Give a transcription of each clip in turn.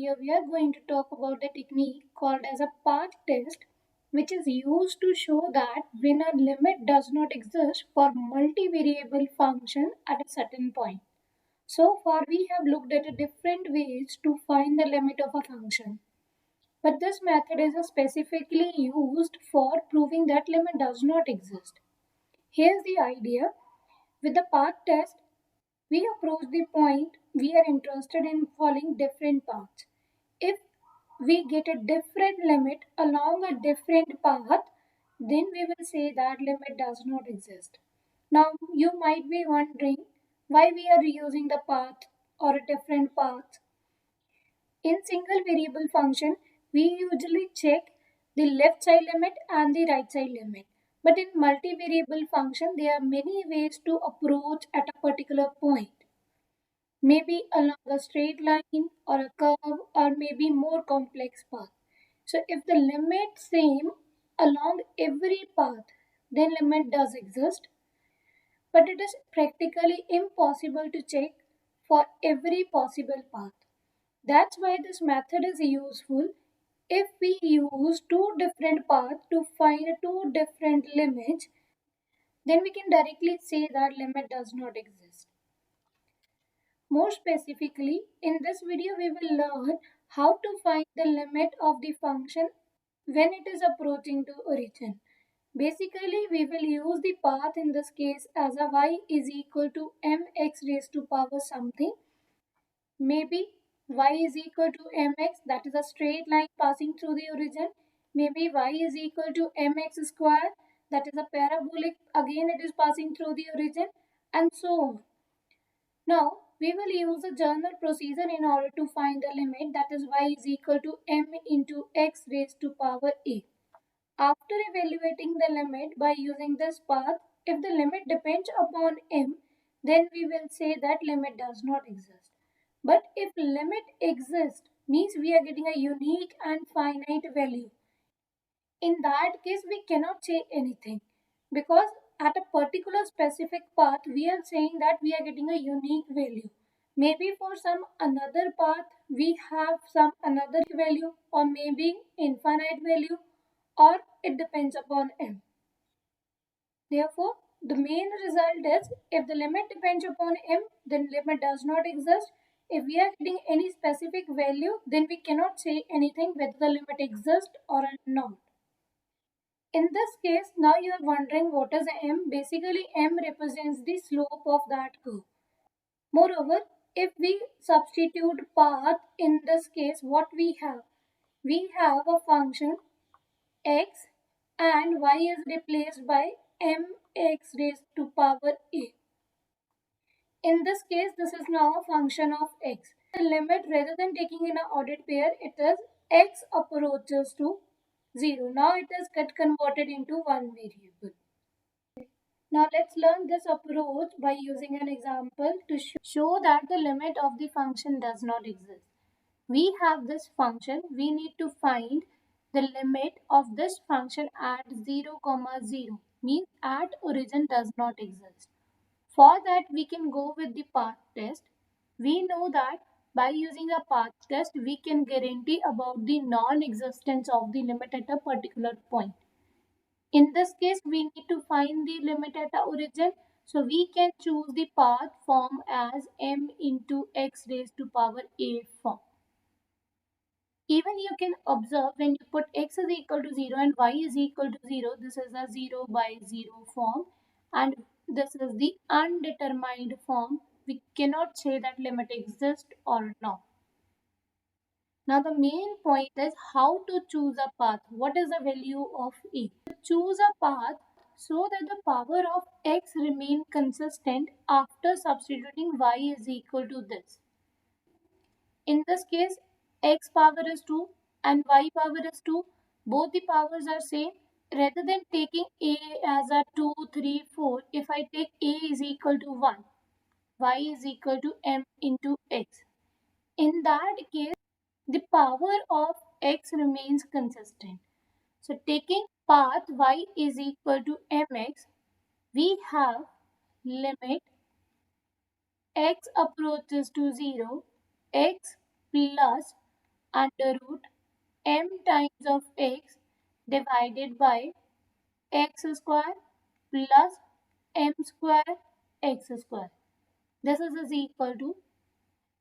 video, we are going to talk about a technique called as a path test, which is used to show that when a limit does not exist for multivariable function at a certain point. So far, we have looked at different ways to find the limit of a function. But this method is specifically used for proving that limit does not exist. Here's the idea. With the path test, we approach the point we are interested in following different paths. If we get a different limit along a different path, then we will say that limit does not exist. Now, you might be wondering why we are using the path or a different path. In single variable function, we usually check the left side limit and the right side limit. But in multivariable function, there are many ways to approach at a particular point. Maybe along a straight line or a curve or maybe more complex path. So if the limit same along every path, then limit does exist, but it is practically impossible to check for every possible path. That's why this method is useful. If we use two different paths to find two different limits, then we can directly say that limit does not exist. More specifically, in this video we will learn how to find the limit of the function when it is approaching to origin. Basically, we will use the path in this case as a y is equal to mx raised to power something. Maybe y is equal to mx, that is a straight line passing through the origin. Maybe y is equal to mx square, that is a parabolic, again it is passing through the origin, and so on. Now, we will use a general procedure in order to find the limit, that is y is equal to m into x raised to power a. After evaluating the limit by using this path, if the limit depends upon m, then we will say that limit does not exist. But if limit exists, means we are getting a unique and finite value. In that case, we cannot say anything because at a particular specific path, we are saying that we are getting a unique value. Maybe for some another path, we have some another value, or maybe infinite value, or it depends upon m. Therefore, the main result is if the limit depends upon m, then limit does not exist. If we are getting any specific value, then we cannot say anything whether the limit exists or not. In this case, now you are wondering what is m? Basically, m represents the slope of that curve. Moreover, if we substitute path in this case, what we have? We have a function x and y is replaced by mx raised to power a. In this case, this is now a function of x. The limit, rather than taking in an ordered pair, it is x approaches to 0. Now it is get converted into one variable. Now let's learn this approach by using an example to show that the limit of the function does not exist. We have this function, we need to find the limit of this function at 0, 0, means at origin does not exist. For that we can go with the path test. We know that by using a path test we can guarantee about the non-existence of the limit at a particular point. In this case, we need to find the limit at the origin. So we can choose the path form as m into x raised to power a form. Even you can observe when you put x is equal to 0 and y is equal to 0, this is a 0 by 0 form and this is the undetermined form. We cannot say that limit exists or not. Now the main point is how to choose a path. What is the value of a? Choose a path so that the power of x remain consistent after substituting y is equal to this. In this case, x power is 2 and y power is 2. Both the powers are same. Rather than taking a as a 2, 3, 4, if I take a is equal to 1, y is equal to m into x. In that case, the power of x remains consistent. So taking path y is equal to mx, we have limit x approaches to 0, x plus under root m times of x divided by x square plus m square x square. This is equal to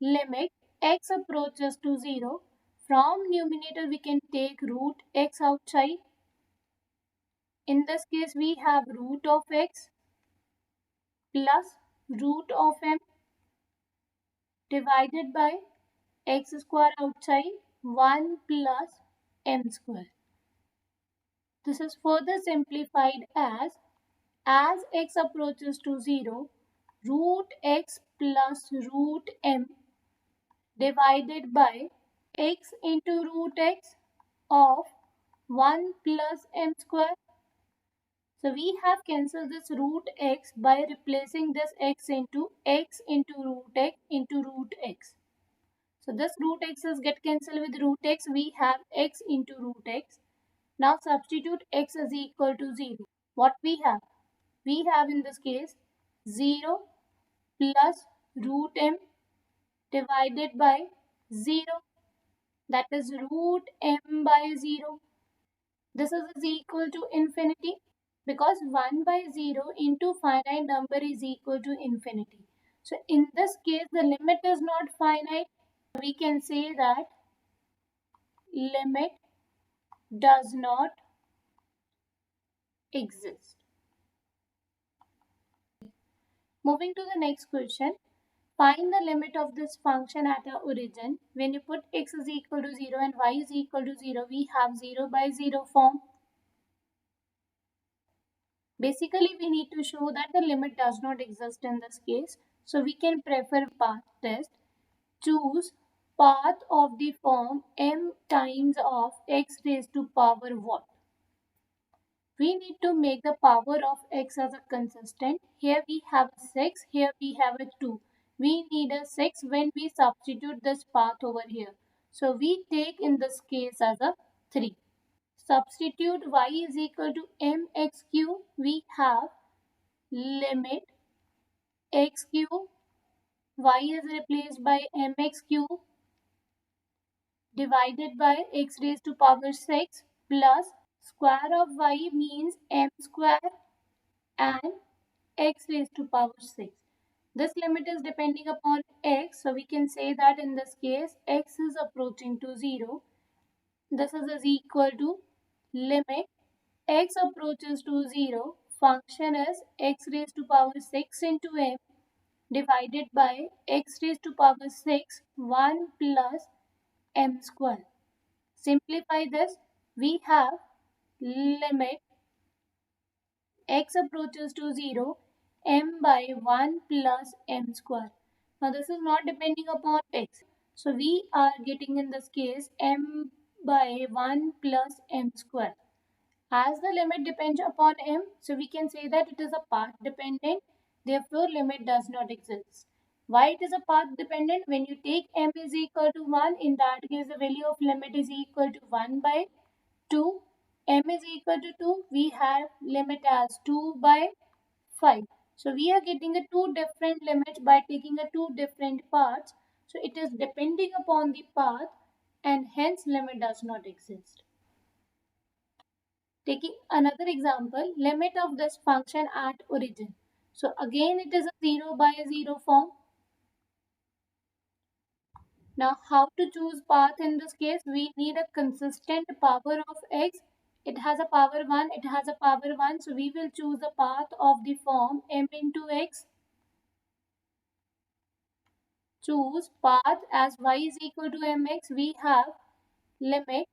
limit x approaches to 0. From numerator we can take root x outside. In this case we have root of x plus root of m divided by x square outside 1 plus m square. This is further simplified as x approaches to 0, root x plus root m divided by x into root x of 1 plus m square. So we have cancelled this root x by replacing this x into root x into root x. So this root x's get cancelled with root x. We have x into root x. Now substitute x is equal to 0. What we have? We have in this case 0 plus root m divided by 0, that is root m by 0. This is equal to infinity because 1 by 0 into finite number is equal to infinity. So in this case the limit is not finite. We can say that limit does not exist. Moving to the next question. Find the limit of this function at the origin. When you put x is equal to 0 and y is equal to 0, we have 0 by 0 form. Basically, we need to show that the limit does not exist in this case. So we can prefer path test. Choose path of the form m times of x raised to power what? We need to make the power of x as a consistent. Here we have a 6, here we have a 2. We need a 6 when we substitute this path over here. So we take in this case as a 3. Substitute y is equal to mx cube. We have limit x cube, y is replaced by mx cube divided by x raised to power 6 plus square of y means m square and x raised to power 6. This limit is depending upon x, so we can say that in this case x is approaching to 0. This is equal to limit x approaches to 0. Function is x raised to power 6 into m divided by x raised to power 6 1 plus m square. Simplify this. We have limit x approaches to 0 m by 1 plus m square. Now this is not depending upon x. So we are getting in this case m by 1 plus m square. As the limit depends upon m, so we can say that it is a path dependent. Therefore limit does not exist. Why it is a path dependent? When you take m is equal to 1, in that case the value of limit is equal to 1 by 2. M is equal to 2. We have limit as 2 by 5. So we are getting a two different limits by taking a two different paths. So it is depending upon the path and hence limit does not exist. Taking another example, limit of this function at origin. So again it is a 0 by 0 form. Now how to choose path in this case? We need a consistent power of x. It has a power 1, it has a power 1. So we will choose the path of the form m into x. Choose path as y is equal to mx. We have limit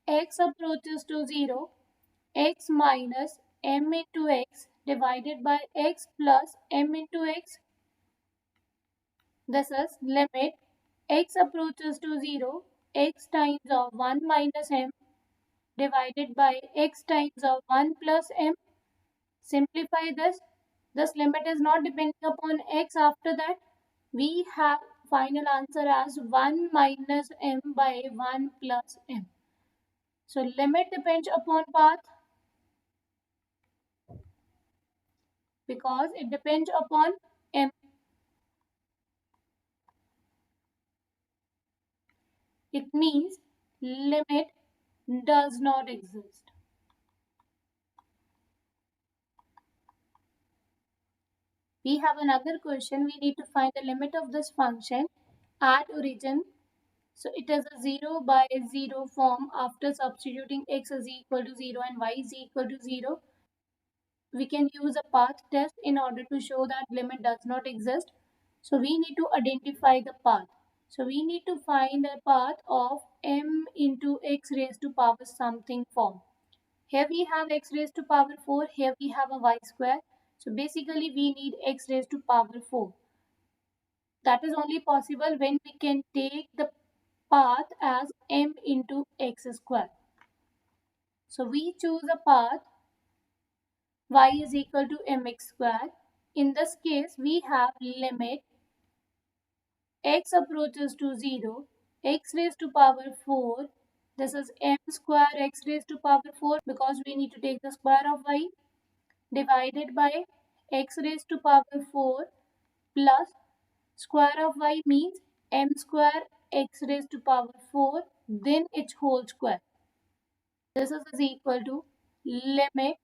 x approaches to 0, x minus m into x divided by x plus m into x. This is limit x approaches to 0, x times of 1 minus m divided by x times of 1 plus m. Simplify this. This limit is not depending upon x. After that, we have final answer as 1 minus m by 1 plus m. So limit depends upon path because it depends upon m. It means limit does not exist. We have another question. We need to find the limit of this function at origin. So it is a 0 by 0 form. After substituting x is equal to 0 and y is equal to 0, we can use a path test in order to show that limit does not exist. So we need to identify the path. So we need to find a path of m into x raised to power something form. Here we have x raised to power 4, here we have a y square. So basically we need x raised to power 4. That is only possible when we can take the path as m into x square. So we choose a path y is equal to mx square. In this case, we have limit x approaches to 0, x raised to power 4. This is m square x raised to power 4 because we need to take the square of y divided by x raised to power 4 plus square of y means m square x raised to power 4 then its whole square. This is equal to limit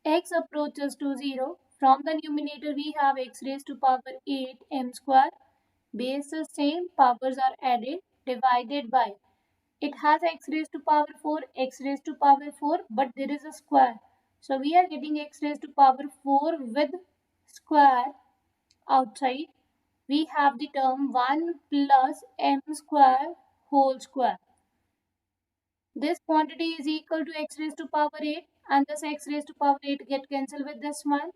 x approaches to 0. From the numerator we have x raised to power 8 m square. Base is same, powers are added, divided by. It has x raised to power 4, x raised to power 4, but there is a square. So we are getting x raised to power 4 with square outside. We have the term 1 plus m square whole square. This quantity is equal to x raised to power 8 and this x raised to power 8 get cancelled with this one.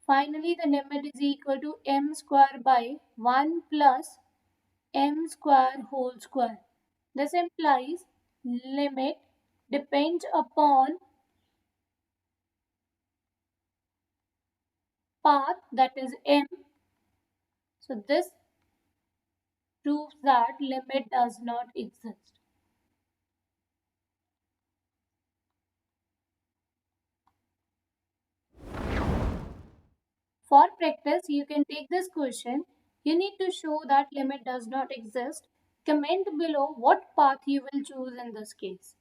Finally, the limit is equal to m square by 1 plus m square whole square. This implies limit depends upon path that is m. So this proves that limit does not exist. For practice, you can take this question. You need to show that limit does not exist. Comment below what path you will choose in this case.